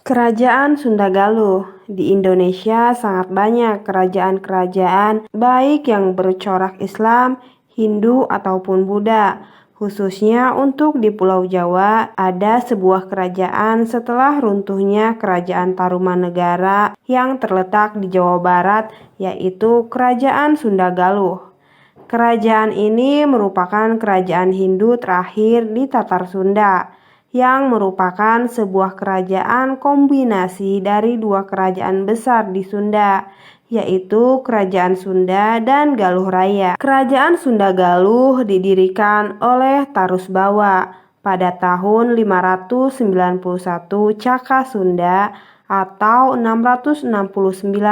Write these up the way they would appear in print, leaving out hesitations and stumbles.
Kerajaan Sunda Galuh. Di Indonesia sangat banyak kerajaan-kerajaan baik yang bercorak Islam, Hindu ataupun Buddha. Khususnya untuk di Pulau Jawa ada sebuah kerajaan setelah runtuhnya Kerajaan Tarumanegara yang terletak di Jawa Barat, yaitu Kerajaan Sunda Galuh. Kerajaan ini merupakan kerajaan Hindu terakhir di Tatar Sunda, yang merupakan sebuah kerajaan kombinasi dari dua kerajaan besar di Sunda, yaitu Kerajaan Sunda dan Galuh Raya. Kerajaan Sunda Galuh didirikan oleh Tarusbawa pada tahun 591 Caka Sunda atau 669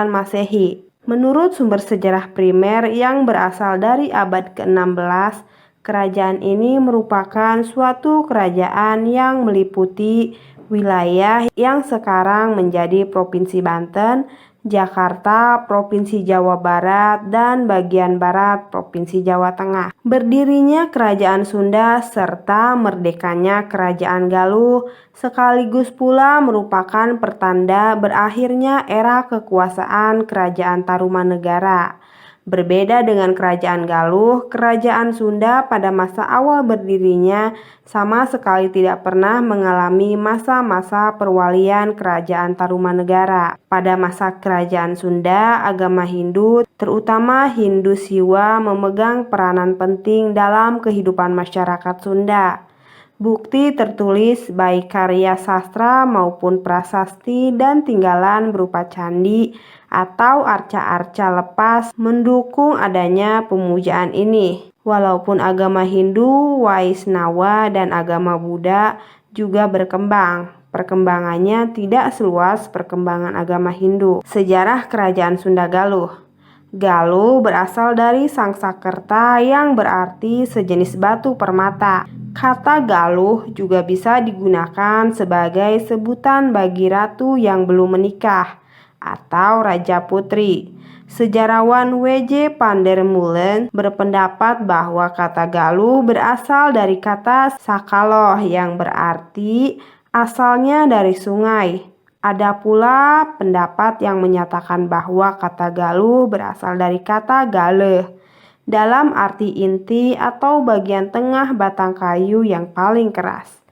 Masehi. Menurut sumber sejarah primer yang berasal dari abad ke-16, kerajaan ini merupakan suatu kerajaan yang meliputi wilayah yang sekarang menjadi Provinsi Banten, Jakarta, Provinsi Jawa Barat, dan bagian barat Provinsi Jawa Tengah. Berdirinya Kerajaan Sunda serta merdekanya Kerajaan Galuh sekaligus pula merupakan pertanda berakhirnya era kekuasaan Kerajaan Tarumanegara. Berbeda dengan Kerajaan Galuh, Kerajaan Sunda pada masa awal berdirinya sama sekali tidak pernah mengalami masa-masa perwalian Kerajaan Tarumanegara. Pada masa Kerajaan Sunda, agama Hindu, terutama Hindu Siwa, memegang peranan penting dalam kehidupan masyarakat Sunda. Bukti tertulis baik karya sastra maupun prasasti dan tinggalan berupa candi atau arca-arca lepas mendukung adanya pemujaan ini. Walaupun agama Hindu, Waisnawa, dan agama Buddha juga berkembang, perkembangannya tidak seluas perkembangan agama Hindu. Sejarah Kerajaan Sunda Galuh. Galuh berasal dari Sangsakerta yang berarti sejenis batu permata. Kata Galuh juga bisa digunakan sebagai sebutan bagi ratu yang belum menikah atau raja putri. Sejarawan W.J. Pandermulen berpendapat bahwa kata Galuh berasal dari kata Sakaloh yang berarti asalnya dari sungai. Ada pula pendapat yang menyatakan bahwa kata Galuh berasal dari kata Galeh, dalam arti inti atau bagian tengah batang kayu yang paling keras.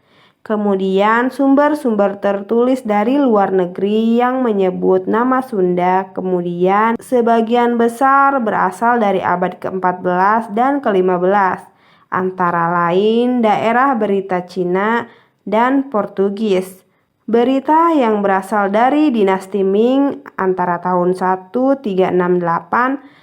Kemudian sumber-sumber tertulis dari luar negeri yang menyebut nama Sunda kemudian sebagian besar berasal dari abad ke-14 dan ke-15, antara lain daerah berita Cina dan Portugis. Berita yang berasal dari dinasti Ming antara tahun 1368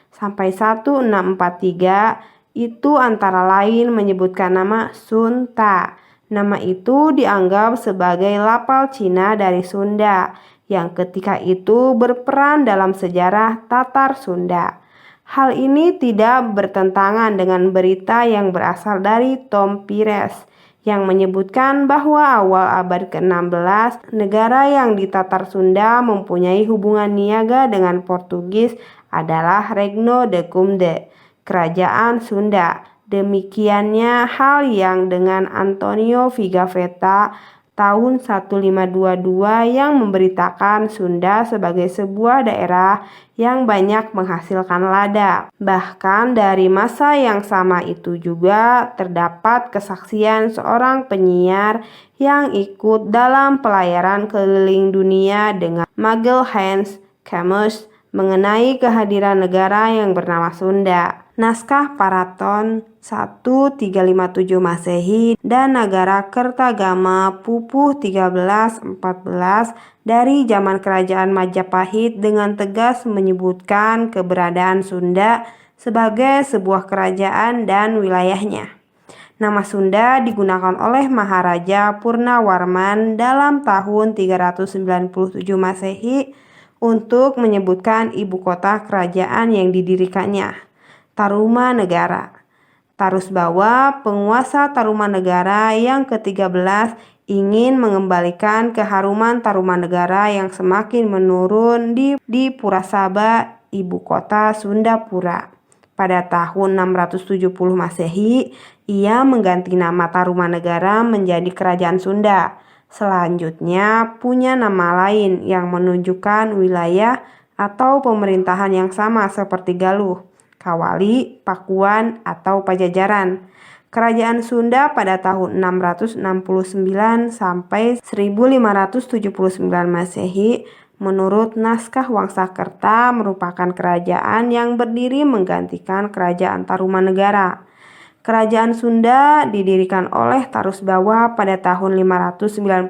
sampai 1643 itu antara lain menyebutkan nama Sun Ta. Nama itu dianggap sebagai lapal Cina dari Sunda yang ketika itu berperan dalam sejarah Tatar Sunda. Hal ini tidak bertentangan dengan berita yang berasal dari Tom Pires yang menyebutkan bahwa awal abad ke-16 negara yang di Tatar Sunda mempunyai hubungan niaga dengan Portugis adalah Regno de Cumde, Kerajaan Sunda. Demikiannya hal yang dengan Antonio Pigafetta tahun 1522 yang memberitakan Sunda sebagai sebuah daerah yang banyak menghasilkan lada. Bahkan dari masa yang sama itu juga terdapat kesaksian seorang penyiar yang ikut dalam pelayaran keliling dunia dengan Magelhaens Camus mengenai kehadiran negara yang bernama Sunda. Naskah Paraton 1357 Masehi dan Nagara Kertagama Pupuh 1314 dari zaman Kerajaan Majapahit dengan tegas menyebutkan keberadaan Sunda sebagai sebuah kerajaan dan wilayahnya. Nama Sunda digunakan oleh Maharaja Purnawarman dalam tahun 397 Masehi untuk menyebutkan ibu kota kerajaan yang didirikannya, Tarumanegara. Tarusbawa, penguasa Tarumanegara yang ke-13, ingin mengembalikan keharuman Tarumanegara yang semakin menurun di Purasaba, ibu kota Sundapura. Pada tahun 670 Masehi, ia mengganti nama Tarumanegara menjadi Kerajaan Sunda. Selanjutnya punya nama lain yang menunjukkan wilayah atau pemerintahan yang sama seperti Galuh, Kawali, Pakuan, atau Pajajaran. Kerajaan Sunda pada tahun 669 sampai 1579 Masehi menurut naskah Wangsakerta merupakan kerajaan yang berdiri menggantikan kerajaan Tarumanegara. Kerajaan Sunda didirikan oleh Tarusbawa pada tahun 591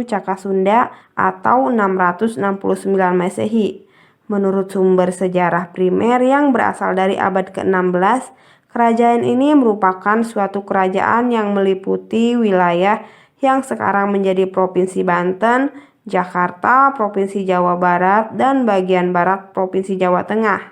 Cakasunda atau 669 Masehi. Menurut sumber sejarah primer yang berasal dari abad ke-16, kerajaan ini merupakan suatu kerajaan yang meliputi wilayah yang sekarang menjadi Provinsi Banten, Jakarta, Provinsi Jawa Barat, dan bagian barat Provinsi Jawa Tengah.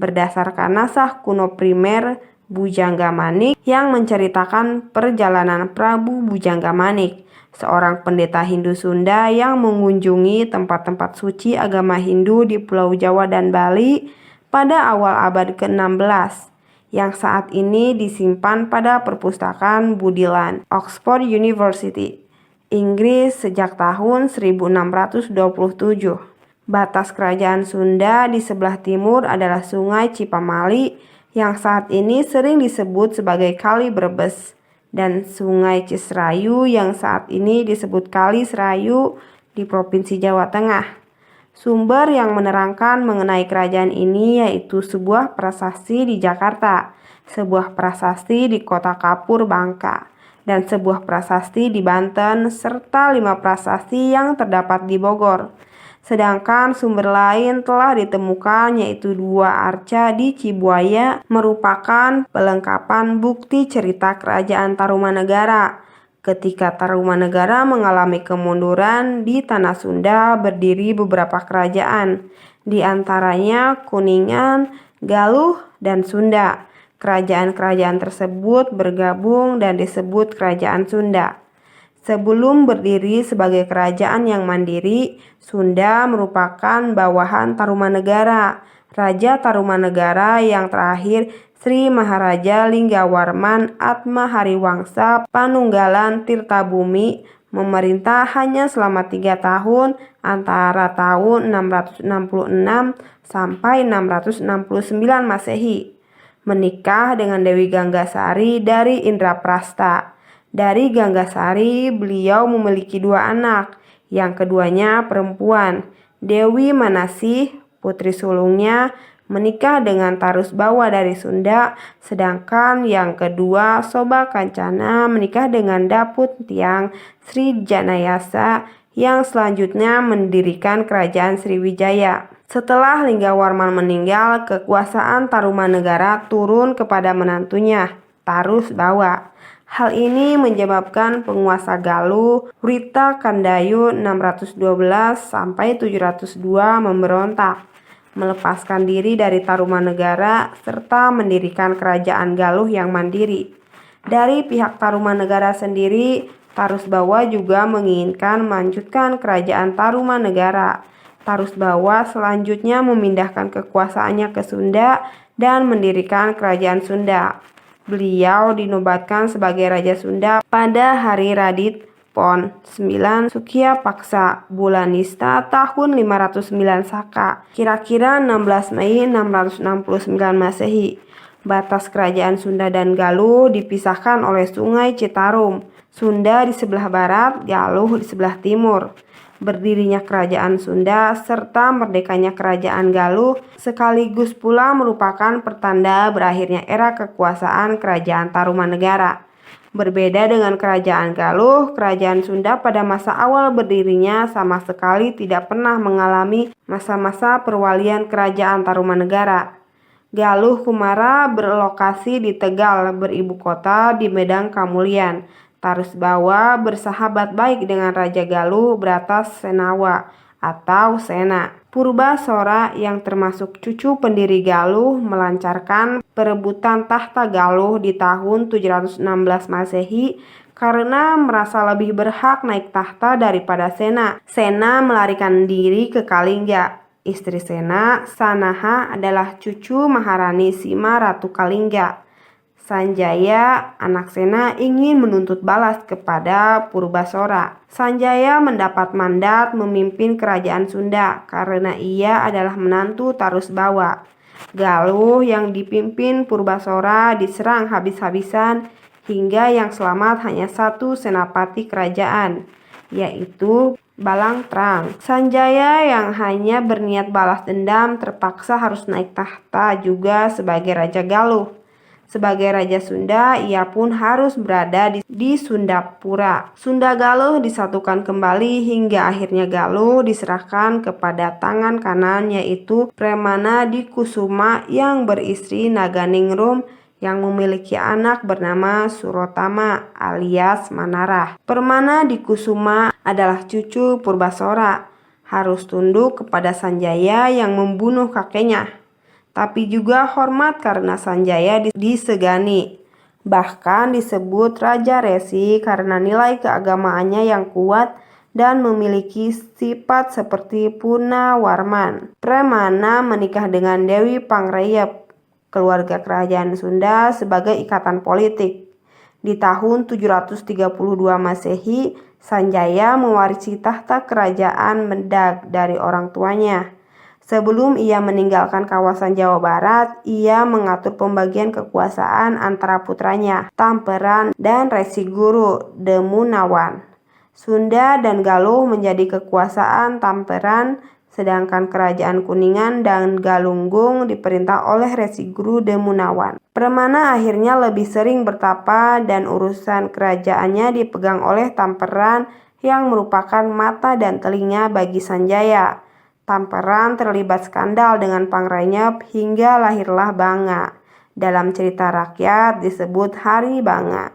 Berdasarkan naskah kuno primer Bujangga Manik yang menceritakan perjalanan Prabu Bujangga Manik, seorang pendeta Hindu Sunda yang mengunjungi tempat-tempat suci agama Hindu di Pulau Jawa dan Bali pada awal abad ke-16 yang saat ini disimpan pada perpustakaan Budiland, Oxford University, Inggris sejak tahun 1627. Batas kerajaan Sunda di sebelah timur adalah Sungai Cipamali yang saat ini sering disebut sebagai Kali Brebes dan Sungai Cisrayu yang saat ini disebut Kali Serayu di Provinsi Jawa Tengah. Sumber yang menerangkan mengenai kerajaan ini yaitu sebuah prasasti di Jakarta, sebuah prasasti di Kota Kapur, Bangka, dan sebuah prasasti di Banten, serta 5 prasasti yang terdapat di Bogor. Sedangkan sumber lain telah ditemukan yaitu 2 arca di Cibuaya merupakan pelengkapan bukti cerita kerajaan Tarumanegara. Ketika Tarumanegara mengalami kemunduran, di tanah Sunda berdiri beberapa kerajaan, di antaranya Kuningan, Galuh, dan Sunda. Kerajaan-kerajaan tersebut bergabung dan disebut Kerajaan Sunda. Sebelum berdiri sebagai kerajaan yang mandiri, Sunda merupakan bawahan Tarumanegara. Raja Tarumanegara yang terakhir Sri Maharaja Linggawarman Atma Hariwangsa Panunggalan Tirtabumi memerintah hanya selama 3 tahun antara tahun 666 sampai 669 Masehi. Menikah dengan Dewi Ganggasari dari Indraprasta. Dari Ganggasari beliau memiliki 2 anak, yang keduanya perempuan. Dewi Manasih, putri sulungnya, menikah dengan Tarusbawa dari Sunda, sedangkan yang kedua Soba Kancana menikah dengan Daput Tiang Sri Janayasa yang selanjutnya mendirikan kerajaan Sriwijaya. Setelah Linggawarman meninggal, kekuasaan Tarumanegara turun kepada menantunya, Tarusbawa. Hal ini menyebabkan penguasa Galuh, Writa Kandayu 612 sampai 702 memberontak, melepaskan diri dari Tarumanegara serta mendirikan kerajaan Galuh yang mandiri. Dari pihak Tarumanegara sendiri, Tarusbawa juga menginginkan melanjutkan kerajaan Tarumanegara. Tarusbawa selanjutnya memindahkan kekuasaannya ke Sunda dan mendirikan kerajaan Sunda. Beliau dinobatkan sebagai Raja Sunda pada hari Radit Pon 9 Sukya Paksa bulan Nista tahun 509 Saka, kira-kira 16 Mei 669 Masehi. Batas kerajaan Sunda dan Galuh dipisahkan oleh Sungai Citarum. Sunda di sebelah barat, Galuh di sebelah timur. Berdirinya kerajaan Sunda serta merdekanya kerajaan Galuh sekaligus pula merupakan pertanda berakhirnya era kekuasaan kerajaan Tarumanegara. Berbeda dengan kerajaan Galuh, kerajaan Sunda pada masa awal berdirinya sama sekali tidak pernah mengalami masa-masa perwalian kerajaan Tarumanegara. Galuh Kumara berlokasi di Tegal, beribu kota di Medang Kamulian. Tarusbawa bersahabat baik dengan Raja Galuh Bratasenawa atau Sena. Purbasora yang termasuk cucu pendiri Galuh melancarkan perebutan tahta Galuh di tahun 716 Masehi karena merasa lebih berhak naik tahta daripada Sena. Sena melarikan diri ke Kalingga. Istri Sena, Sanaha, adalah cucu Maharani Sima Ratu Kalingga. Sanjaya, anak Sena, ingin menuntut balas kepada Purbasora. Sanjaya mendapat mandat memimpin kerajaan Sunda karena ia adalah menantu Tarusbawa. Galuh yang dipimpin Purbasora diserang habis-habisan hingga yang selamat hanya satu senapati kerajaan, yaitu Balangtrang. Sanjaya yang hanya berniat balas dendam terpaksa harus naik tahta juga sebagai Raja Galuh. Sebagai Raja Sunda, ia pun harus berada di Sundapura. Sunda Galuh disatukan kembali hingga akhirnya Galuh diserahkan kepada tangan kanan, yaitu Premana Dikusuma yang beristri Naganingrum yang memiliki anak bernama Surotama alias Manarah. Permana Dikusuma adalah cucu Purbasora, harus tunduk kepada Sanjaya yang membunuh kakeknya. Tapi juga hormat karena Sanjaya disegani. Bahkan disebut Raja Resi karena nilai keagamaannya yang kuat dan memiliki sifat seperti Punawarman. Premana menikah dengan Dewi Pangrayep, keluarga kerajaan Sunda, sebagai ikatan politik. Di tahun 732 Masehi, Sanjaya mewarisi tahta kerajaan Mendag dari orang tuanya. Sebelum ia meninggalkan kawasan Jawa Barat, ia mengatur pembagian kekuasaan antara putranya, Tamperan dan Resi Guru Demunawan. Sunda dan Galuh menjadi kekuasaan Tamperan, sedangkan kerajaan Kuningan dan Galunggung diperintah oleh Resi Guru Demunawan. Permana akhirnya lebih sering bertapa dan urusan kerajaannya dipegang oleh Tamperan yang merupakan mata dan telinga bagi Sanjaya. Tamperan terlibat skandal dengan Pangrayep hingga lahirlah Banga. Dalam cerita rakyat disebut Hari Banga.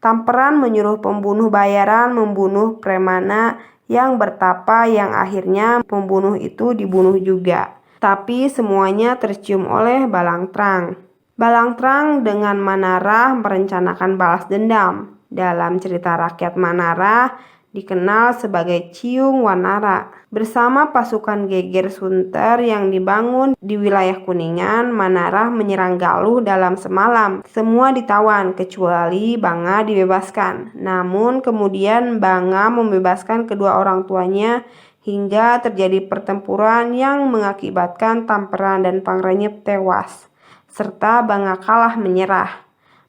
Tamperan menyuruh pembunuh bayaran membunuh Premana yang bertapa, yang akhirnya pembunuh itu dibunuh juga. Tapi semuanya tercium oleh Balangtrang. Balangtrang dengan Manarah merencanakan balas dendam. Dalam cerita rakyat Manarah dikenal sebagai Ciung Wanara. Bersama pasukan Geger Sunter yang dibangun di wilayah Kuningan, Manarah menyerang Galuh dalam semalam. Semua ditawan kecuali Banga dibebaskan. Namun kemudian Banga membebaskan kedua orang tuanya hingga terjadi pertempuran yang mengakibatkan Tamperan dan Pangrayep tewas, serta Banga kalah menyerah.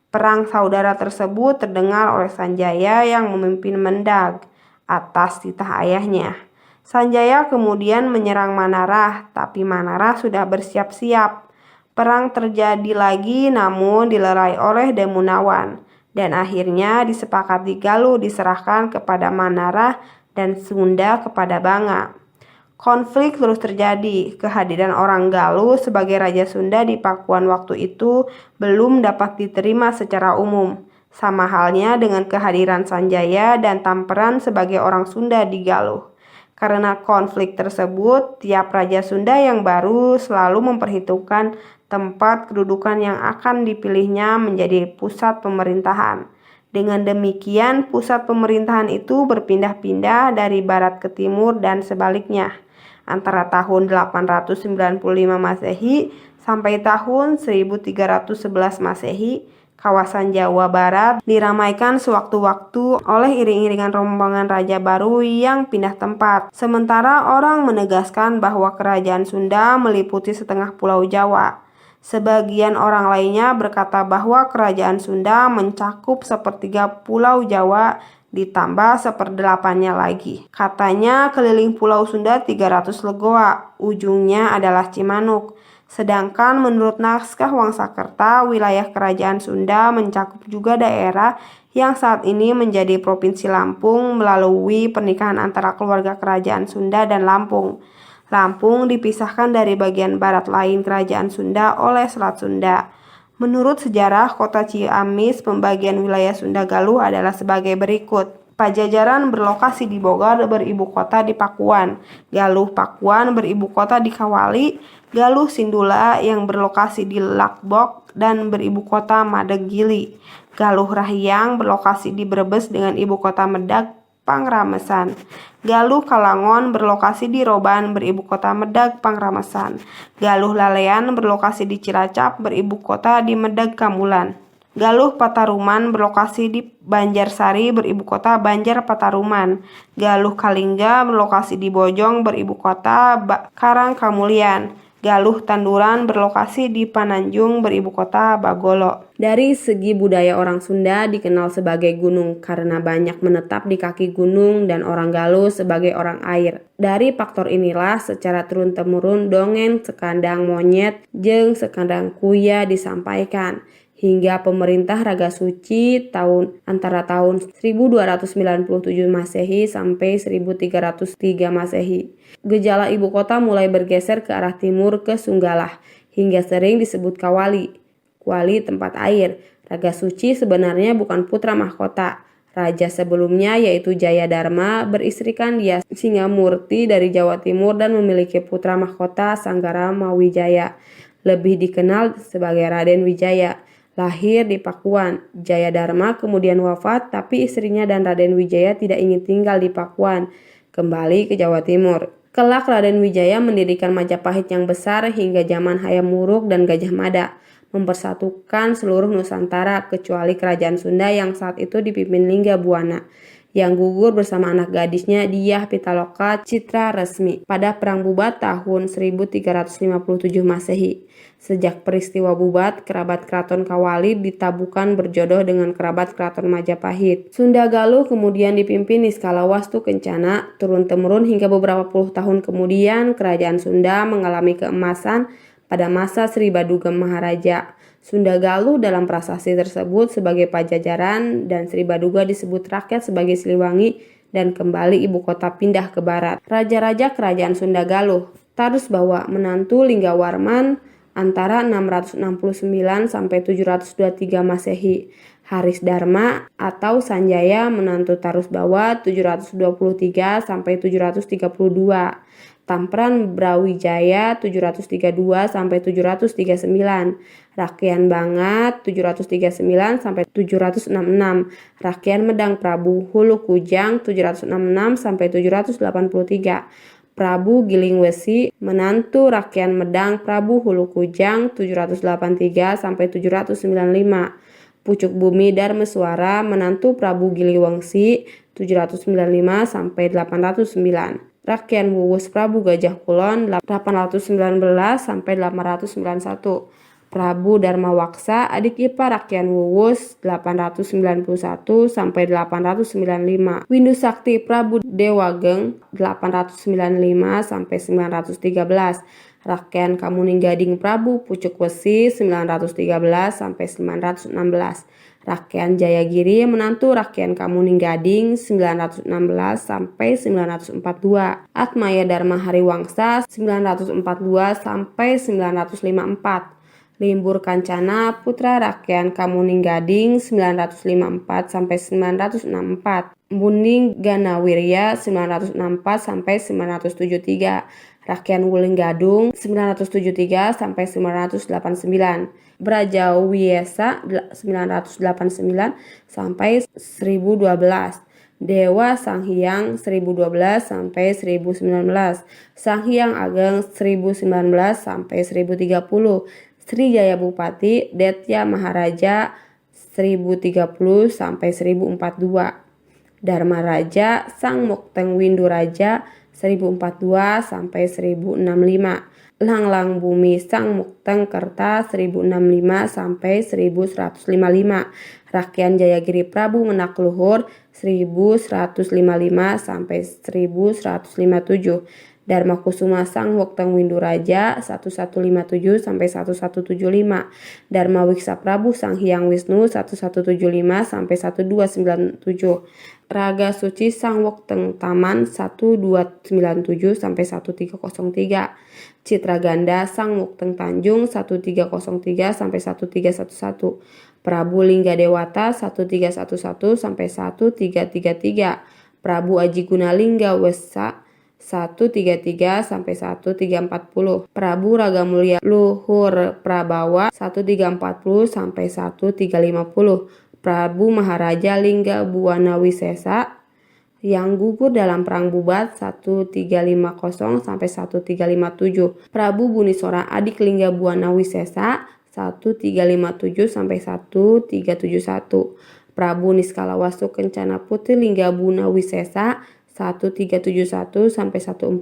Perang saudara tersebut terdengar oleh Sanjaya yang memimpin Mendag atas titah ayahnya. Sanjaya kemudian menyerang Manarah, tapi Manarah sudah bersiap-siap. Perang terjadi lagi namun dilerai oleh Demunawan, dan akhirnya disepakati Galuh diserahkan kepada Manarah dan Sunda kepada Banga. Konflik terus terjadi. Kehadiran orang Galuh sebagai Raja Sunda di Pakuan waktu itu belum dapat diterima secara umum. Sama halnya dengan kehadiran Sanjaya dan Tamperan sebagai orang Sunda di Galuh. Karena konflik tersebut, tiap Raja Sunda yang baru selalu memperhitungkan tempat kedudukan yang akan dipilihnya menjadi pusat pemerintahan. Dengan demikian, pusat pemerintahan itu berpindah-pindah dari barat ke timur dan sebaliknya. Antara tahun 895 Masehi sampai tahun 1311 Masehi, kawasan Jawa Barat diramaikan sewaktu-waktu oleh iring-iringan rombongan raja baru yang pindah tempat. Sementara orang menegaskan bahwa kerajaan Sunda meliputi setengah pulau Jawa. Sebagian orang lainnya berkata bahwa kerajaan Sunda mencakup sepertiga pulau Jawa ditambah seperdelapannya lagi. Katanya keliling pulau Sunda 300 legoa, ujungnya adalah Cimanuk. Sedangkan menurut naskah Wangsakerta, wilayah kerajaan Sunda mencakup juga daerah yang saat ini menjadi Provinsi Lampung melalui pernikahan antara keluarga kerajaan Sunda dan Lampung. Lampung dipisahkan dari bagian barat lain kerajaan Sunda oleh Selat Sunda. Menurut sejarah kota Ciamis, pembagian wilayah Sunda Galuh adalah sebagai berikut. Pajajaran berlokasi di Bogor, beribu kota di Pakuan. Galuh Pakuan beribu kota di Kawali. Galuh Sindula yang berlokasi di Lakbok dan beribu kota Madegili. Galuh Rahiang berlokasi di Brebes dengan ibu kota Medag, Pangramesan. Galuh Kalangon berlokasi di Roban, beribu kota Medag, Pangramesan. Galuh Lalean berlokasi di Cilacap, beribu kota di Medag, Kamulan. Galuh Pataruman berlokasi di Banjarsari beribu kota Banjar Pataruman. Galuh Kalingga berlokasi di Bojong beribu kota Karangkamulian. Galuh Tanduran berlokasi di Pananjung beribu kota Bagolo. Dari segi budaya orang Sunda dikenal sebagai gunung karena banyak menetap di kaki gunung dan orang Galuh sebagai orang air. Dari faktor inilah secara turun-temurun dongeng sekandang monyet jeung sekandang kuya disampaikan. Hingga pemerintah Raga Suci antara tahun 1297 Masehi sampai 1303 Masehi. Gejala ibu kota mulai bergeser ke arah timur ke Sunggalah, hingga sering disebut Kawali, kuali tempat air. Raga Suci sebenarnya bukan putra mahkota. Raja sebelumnya yaitu Jayadharma beristrikan dia Singamurti dari Jawa Timur dan memiliki putra mahkota Sanggara Mawijaya, lebih dikenal sebagai Raden Wijaya. Lahir di Pakuan, Jayadharma kemudian wafat tapi istrinya dan Raden Wijaya tidak ingin tinggal di Pakuan, kembali ke Jawa Timur. Kelak Raden Wijaya mendirikan Majapahit yang besar hingga zaman Hayam Wuruk dan Gajah Mada, mempersatukan seluruh Nusantara kecuali kerajaan Sunda yang saat itu dipimpin Lingga Buana, yang gugur bersama anak gadisnya Dyah Pitaloka Citra Resmi pada Perang Bubat tahun 1357 Masehi. Sejak peristiwa Bubat, kerabat keraton Kawali ditabukan berjodoh dengan kerabat keraton Majapahit. Sunda Galuh kemudian dipimpin Niskala Wastu Kencana, turun-temurun hingga beberapa puluh tahun kemudian kerajaan Sunda mengalami keemasan pada masa Sri Baduga Maharaja. Sunda Galuh dalam prasasti tersebut sebagai Pajajaran dan Sri Baduga disebut rakyat sebagai Siliwangi dan kembali ibu kota pindah ke barat. Raja-raja kerajaan Sunda Galuh. Tarusbawa menantu Linggawarman antara 669 sampai 723 Masehi. Haris Dharma atau Sanjaya menantu Tarusbawa 723 sampai 732. Tampran Brawijaya 732 sampai 739. Rakyat Bangat 739 sampai 766. Rakyat Medang Prabu Hulu Kujang 766 sampai 783. Prabu Giling Wesi menantu Rakyat Medang Prabu Hulu Kujang 783 sampai 795. Pucuk Bumi Darmeswara menantu Prabu Giliwangsi 795 sampai 809. Rakyat Wuwus Prabu Gajah Kulon 819 sampai 891. Prabu Darmawaksa adik ipar Rakyat Wuwus 891 sampai 895. Windu Sakti Prabu Dewageng 895 sampai 913. Rakyat Kamuninggading Prabu Pucuk Wesi 913 sampai 916. Rakyat Jayagiri menantu Rakyat Kamuninggading 916 sampai 942. Atmaya Dharma Hariwangsa 942 sampai 954. Limbur Kancana putra Rakyat Kamuninggading 954 sampai 964. Bunding Ganawirya 964 sampai 973. Rakyat Wulinggadung 973 sampai 989. Brajawiesa 989 sampai 1012. Dewa Sanghyang 1012 sampai 1019. Sanghyang Ageng 1019 sampai 1030. Sri Jaya Bupati Detya Maharaja 1030 sampai 1042. Dharma Raja Sang Mokteng Windu Raja 1042 sampai 1065. Langlang Bumi Sang Mokteng Kerta 1065 sampai 1155. Rakyat Jayagiri Prabu Menak Luhur 1155 sampai 1157. Dharma Kusuma Sang Mokteng Windu Raja 1157 sampai 1175. Dharma Wiksa Prabu Sang Hyang Wisnu 1175 sampai 1297. Raga Suci Sang Wokteng Taman 1297 sampai 1303. Citra Ganda Sang Wokteng Tanjung 1303 sampai 1311. Prabu Lingga Dewata 1311 sampai 1333. Prabu Aji Gunalingga Wesa 133 sampai 1340. Prabu Ragamulya Luhur Prabawa 1340 sampai 1350. Prabu Maharaja Lingga Buana Wisesa yang gugur dalam Perang Bubat 1350 sampai 1357. Prabu Bunisora adik Lingga Buana Wisesa 1357-1371, Prabu Niskala Wastu Kencana Putri Linggabuna Wisesa 1371-1475,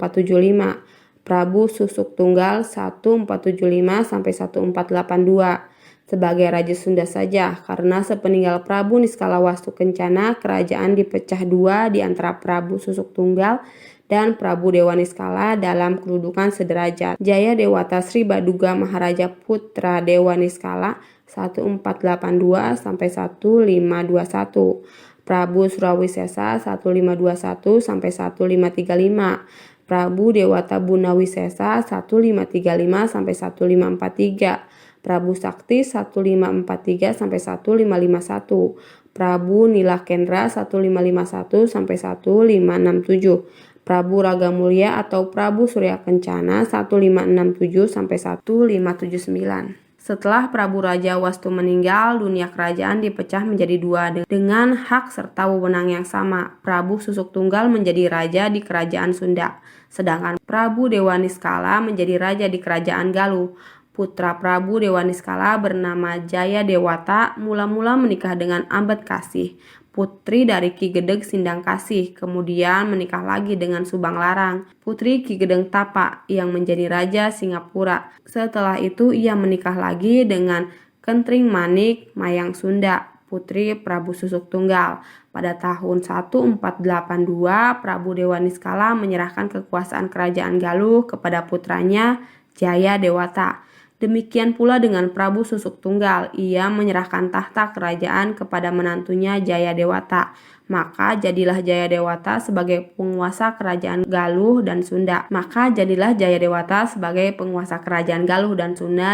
Prabu Susuk Tunggal 1475-1482 sebagai Raja Sunda saja, karena sepeninggal Prabu Niskala Wastu Kencana kerajaan dipecah dua di antara Prabu Susuk Tunggal dan Prabu Dewa Niskala dalam kedudukan sederajat. Jaya Dewata Sri Baduga Maharaja Putra Dewa Niskala 1482-1521, Prabu Surawisesa 1521-1535, Prabu Dewata Buna Wisesa 1535-1543, Prabu Sakti 1543-1551, Prabu Nilakendra 1551-1567, Prabu Ragamulya atau Prabu Surya Kencana 1567-1579. Setelah Prabu Raja Wastu meninggal, dunia kerajaan dipecah menjadi dua dengan hak serta wewenang yang sama. Prabu Susuk Tunggal menjadi raja di kerajaan Sunda, sedangkan Prabu Dewa Niskala menjadi raja di kerajaan Galuh. Putra Prabu Dewa Niskala bernama Jaya Dewata mula-mula menikah dengan Ambedkasih, putri dari Ki Gedeg Sindang Kasih, kemudian menikah lagi dengan Subang Larang, putri Ki Gedeng Tapa yang menjadi Raja Singapura. Setelah itu ia menikah lagi dengan Kentring Manik Mayang Sunda, putri Prabu Susuk Tunggal. Pada tahun 1482, Prabu Dewa Niskala menyerahkan kekuasaan kerajaan Galuh kepada putranya Jaya Dewata. Demikian pula dengan Prabu Susuk Tunggal, ia menyerahkan tahta kerajaan kepada menantunya Jaya Dewata. Maka jadilah Jaya Dewata sebagai penguasa kerajaan Galuh dan Sunda.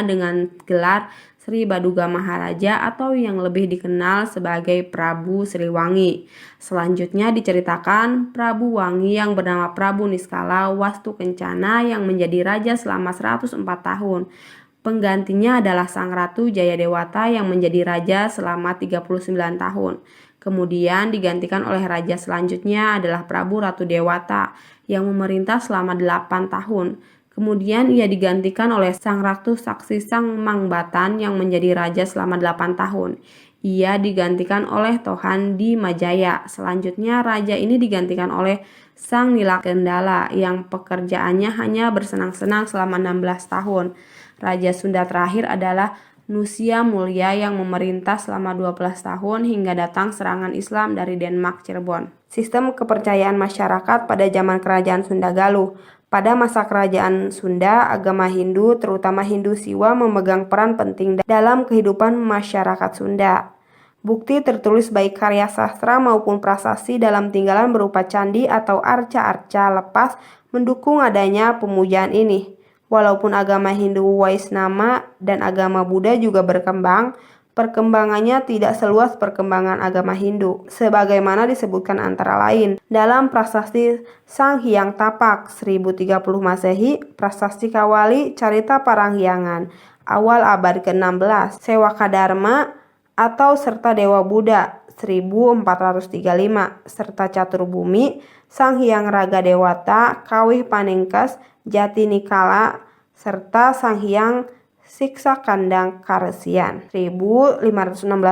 Dengan gelar Sri Baduga Maharaja atau yang lebih dikenal sebagai Prabu Sriwangi. Selanjutnya diceritakan Prabu Wangi yang bernama Prabu Niskala Wastu Kencana yang menjadi raja selama 104 tahun. Penggantinya adalah Sang Ratu Jaya Dewata yang menjadi raja selama 39 tahun. Kemudian digantikan oleh raja selanjutnya adalah Prabu Ratu Dewata yang memerintah selama 8 tahun. Kemudian ia digantikan oleh Sang Ratu Saksi Sang Mangbatan yang menjadi raja selama 8 tahun. Ia digantikan oleh Tohan di Majaya. Selanjutnya raja ini digantikan oleh Sang Nilakendala yang pekerjaannya hanya bersenang-senang selama 16 tahun. Raja Sunda terakhir adalah Nusia Mulia yang memerintah selama 12 tahun hingga datang serangan Islam dari Denmark Cirebon. Sistem kepercayaan masyarakat pada zaman kerajaan Sunda Galuh. Pada masa kerajaan Sunda, agama Hindu, terutama Hindu Siwa, memegang peran penting dalam kehidupan masyarakat Sunda. Bukti tertulis baik karya sastra maupun prasasti dalam tinggalan berupa candi atau arca-arca lepas mendukung adanya pemujaan ini. Walaupun agama Hindu Waisnama dan agama Buddha juga berkembang, perkembangannya tidak seluas perkembangan agama Hindu, sebagaimana disebutkan antara lain dalam prasasti Sang Hyang Tapak 1030 Masehi, prasasti Kawali Carita Parahyangan awal abad ke-16, Sewaka Dharma atau serta Dewa Buddha 1435, serta Catur Bumi, Sang Hyang Raga Dewata, Kawih Paningkes, Jati Nikala, serta Sang Hyang Siksa Kandang Karesian 1516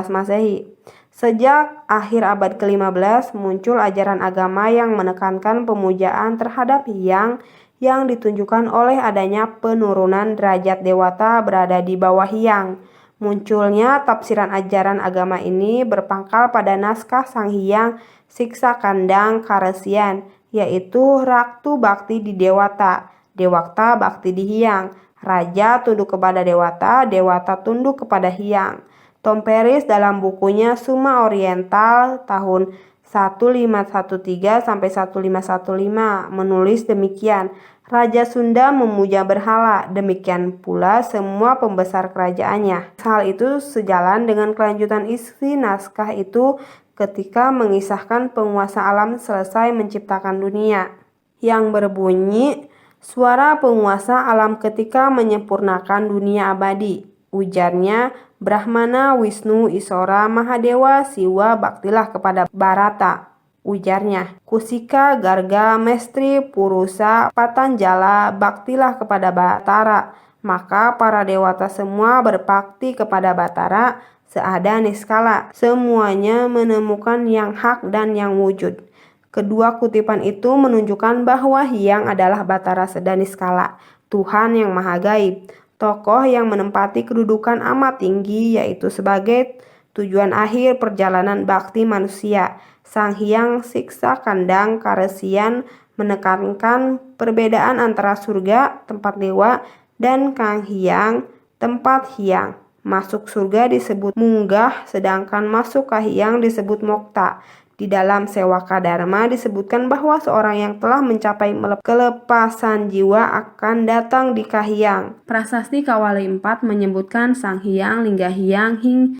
Masehi. Sejak akhir abad ke-15 muncul ajaran agama yang menekankan pemujaan terhadap Hyang yang ditunjukkan oleh adanya penurunan derajat dewata berada di bawah Hyang. Munculnya tafsiran ajaran agama ini berpangkal pada naskah Sang Hyang Siksa Kandang Karesian, yaitu Raktu Bakti di Dewata, Dewakta Bakti di Hyang. Raja tunduk kepada Dewata, Dewata tunduk kepada Hyang. Tom Paris dalam bukunya Suma Oriental tahun 1513-1515 menulis demikian. Raja Sunda memuja berhala, demikian pula semua pembesar kerajaannya. Hal itu sejalan dengan kelanjutan isi naskah itu ketika mengisahkan penguasa alam selesai menciptakan dunia, yang berbunyi, suara penguasa alam ketika menyempurnakan dunia abadi. Ujarnya, Brahmana, Wisnu, Isora, Mahadewa, Siwa, baktilah kepada Bharata. Ujarnya, Kusika, Garga, Mestri, Purusa, Patanjala, baktilah kepada Batara. Maka para dewata semua berbakti kepada Batara seada niskala. Semuanya menemukan yang hak dan yang wujud. Kedua kutipan itu menunjukkan bahwa Hyang adalah Batara Seda Niskala, Tuhan yang Maha Gaib, tokoh yang menempati kedudukan amat tinggi yaitu sebagai tujuan akhir perjalanan bakti manusia. Sang Hyang Siksa Kandang Karesian menekankan perbedaan antara surga, tempat dewa, dan Kang Hyang, tempat Hyang. Masuk surga disebut munggah, sedangkan masuk Kahiyang disebut mokta. Di dalam Sewaka Dharma disebutkan bahwa seorang yang telah mencapai kelepasan jiwa akan datang di Kahiyang. Prasasti Kawali 4 menyebutkan Sang Hyang, Lingga Hyang,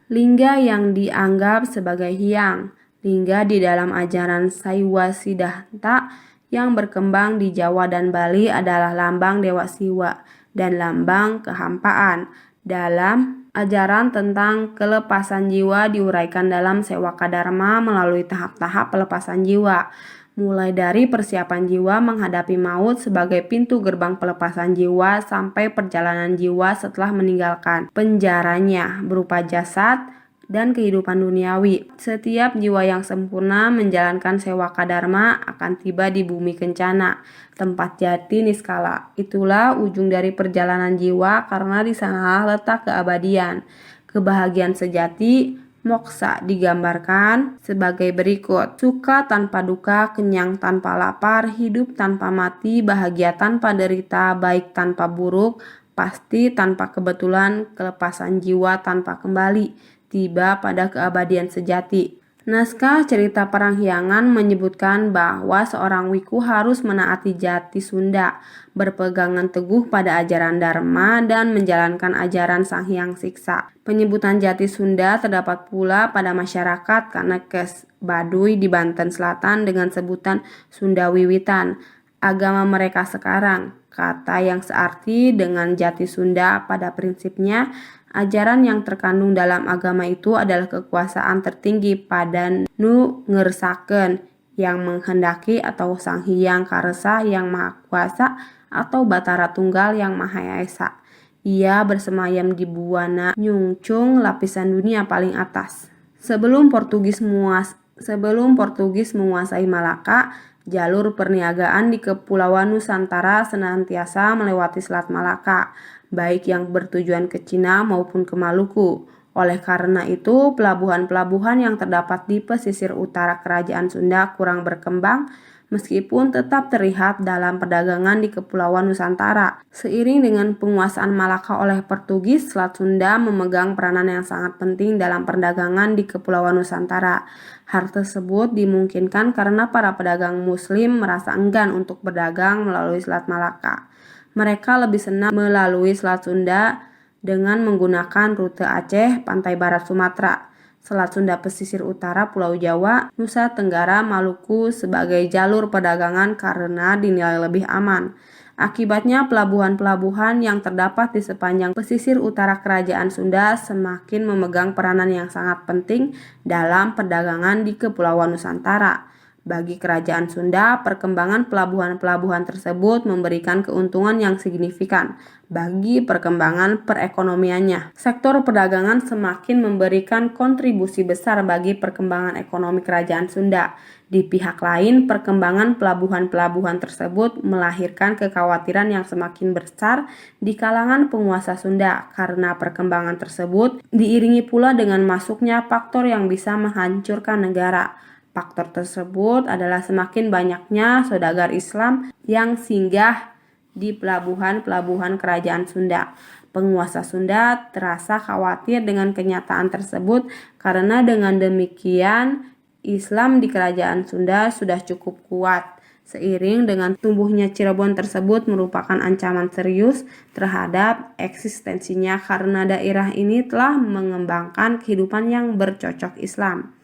lingga yang dianggap sebagai Hyang. Lingga di dalam ajaran Saiwa Siddhanta yang berkembang di Jawa dan Bali adalah lambang Dewa Siwa dan lambang kehampaan. Dalam ajaran tentang kelepasan jiwa diuraikan dalam Sewaka Dharma melalui tahap-tahap pelepasan jiwa, mulai dari persiapan jiwa menghadapi maut sebagai pintu gerbang pelepasan jiwa sampai perjalanan jiwa setelah meninggalkan penjaranya berupa jasad dan kehidupan duniawi. Setiap jiwa yang sempurna menjalankan Sewaka Dharma akan tiba di bumi kencana, tempat jati niskala. Itulah ujung dari perjalanan jiwa karena di sanalah letak keabadian. Kebahagiaan sejati, moksa, digambarkan sebagai berikut: suka tanpa duka, kenyang tanpa lapar, hidup tanpa mati, bahagia tanpa derita, baik tanpa buruk, pasti tanpa kebetulan, kelepasan jiwa tanpa kembali, tiba pada keabadian sejati. Naskah cerita Parahyangan menyebutkan bahwa seorang wiku harus menaati jati Sunda, berpegangan teguh pada ajaran Dharma dan menjalankan ajaran Sang Hyang Siksa. Penyebutan jati Sunda terdapat pula pada masyarakat Kanekes Baduy di Banten Selatan dengan sebutan Sunda Wiwitan. Agama mereka sekarang, kata yang searti dengan jati Sunda pada prinsipnya. Ajaran yang terkandung dalam agama itu adalah kekuasaan tertinggi pada nu ngersakeun, yang menghendaki, atau Sang Hyang Karesa yang Maha Kuasa, atau Batara Tunggal yang Maha Esa. Ia bersemayam di Buana Nyungcung, lapisan dunia paling atas. Sebelum Portugis menguasai Malaka, jalur perniagaan di Kepulauan Nusantara senantiasa melewati Selat Malaka, baik yang bertujuan ke Cina maupun ke Maluku. Oleh karena itu, pelabuhan-pelabuhan yang terdapat di pesisir utara Kerajaan Sunda kurang berkembang, meskipun tetap terlihat dalam perdagangan di Kepulauan Nusantara. Seiring dengan penguasaan Malaka oleh Portugis, Selat Sunda memegang peranan yang sangat penting dalam perdagangan di Kepulauan Nusantara. Hal tersebut dimungkinkan karena para pedagang Muslim merasa enggan untuk berdagang melalui Selat Malaka. Mereka lebih senang melalui Selat Sunda dengan menggunakan rute Aceh, pantai barat Sumatera, Selat Sunda pesisir utara Pulau Jawa, Nusa Tenggara, Maluku sebagai jalur perdagangan karena dinilai lebih aman. Akibatnya pelabuhan-pelabuhan yang terdapat di sepanjang pesisir utara Kerajaan Sunda semakin memegang peranan yang sangat penting dalam perdagangan di Kepulauan Nusantara. Bagi Kerajaan Sunda, perkembangan pelabuhan-pelabuhan tersebut memberikan keuntungan yang signifikan bagi perkembangan perekonomiannya. Sektor perdagangan semakin memberikan kontribusi besar bagi perkembangan ekonomi Kerajaan Sunda. Di pihak lain, perkembangan pelabuhan-pelabuhan tersebut melahirkan kekhawatiran yang semakin besar di kalangan penguasa Sunda karena perkembangan tersebut diiringi pula dengan masuknya faktor yang bisa menghancurkan negara. Faktor tersebut adalah semakin banyaknya saudagar Islam yang singgah di pelabuhan-pelabuhan Kerajaan Sunda. Penguasa Sunda terasa khawatir dengan kenyataan tersebut karena dengan demikian Islam di Kerajaan Sunda sudah cukup kuat. Seiring dengan tumbuhnya Cirebon tersebut merupakan ancaman serius terhadap eksistensinya karena daerah ini telah mengembangkan kehidupan yang bercocok Islam.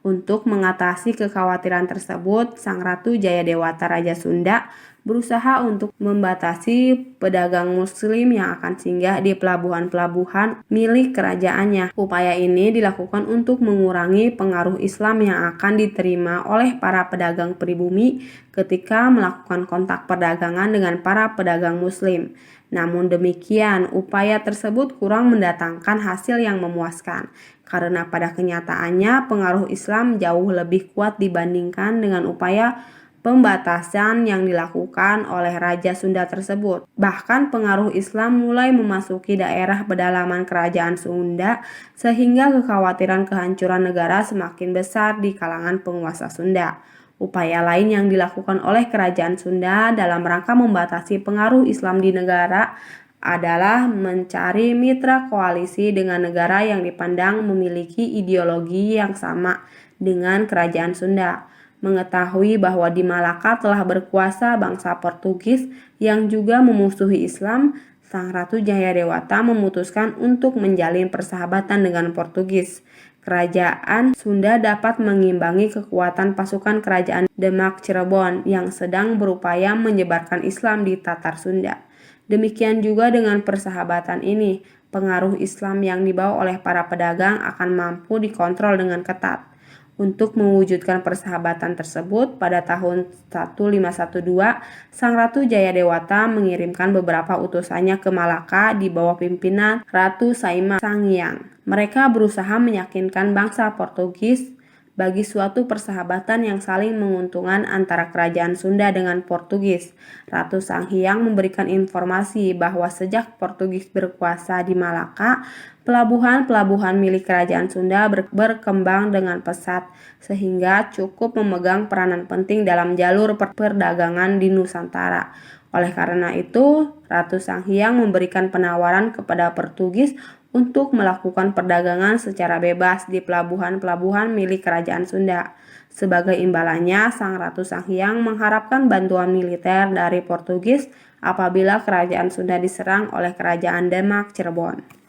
Untuk mengatasi kekhawatiran tersebut, Sang Ratu Jayadewata Raja Sunda berusaha untuk membatasi pedagang muslim yang akan singgah di pelabuhan-pelabuhan milik kerajaannya. Upaya ini dilakukan untuk mengurangi pengaruh Islam yang akan diterima oleh para pedagang pribumi ketika melakukan kontak perdagangan dengan para pedagang muslim. Namun demikian, upaya tersebut kurang mendatangkan hasil yang memuaskan, karena pada kenyataannya pengaruh Islam jauh lebih kuat dibandingkan dengan upaya pembatasan yang dilakukan oleh Raja Sunda tersebut. Bahkan pengaruh Islam mulai memasuki daerah pedalaman kerajaan Sunda, sehingga kekhawatiran kehancuran negara semakin besar di kalangan penguasa Sunda. Upaya lain yang dilakukan oleh kerajaan Sunda dalam rangka membatasi pengaruh Islam di negara adalah mencari mitra koalisi dengan negara yang dipandang memiliki ideologi yang sama dengan kerajaan Sunda. Mengetahui bahwa di Malaka telah berkuasa bangsa Portugis yang juga memusuhi Islam, Sang Ratu Jayadewata memutuskan untuk menjalin persahabatan dengan Portugis. Kerajaan Sunda dapat mengimbangi kekuatan pasukan kerajaan Demak Cirebon yang sedang berupaya menyebarkan Islam di Tatar Sunda. Demikian juga dengan persahabatan ini, pengaruh Islam yang dibawa oleh para pedagang akan mampu dikontrol dengan ketat. Untuk mewujudkan persahabatan tersebut, pada tahun 1512, Sang Ratu Jayadewata mengirimkan beberapa utusannya ke Malaka di bawah pimpinan Ratu Saima Sangiang. Mereka berusaha meyakinkan bangsa Portugis bagi suatu persahabatan yang saling menguntungkan antara kerajaan Sunda dengan Portugis. Ratu Sanghyang memberikan informasi bahwa sejak Portugis berkuasa di Malaka, pelabuhan-pelabuhan milik kerajaan Sunda berkembang dengan pesat, sehingga cukup memegang peranan penting dalam jalur perdagangan di Nusantara. Oleh karena itu, Ratu Sanghyang memberikan penawaran kepada Portugis untuk melakukan perdagangan secara bebas di pelabuhan-pelabuhan milik kerajaan Sunda. Sebagai imbalannya, Sang Ratu Sanghyang mengharapkan bantuan militer dari Portugis apabila kerajaan Sunda diserang oleh kerajaan Demak Cirebon.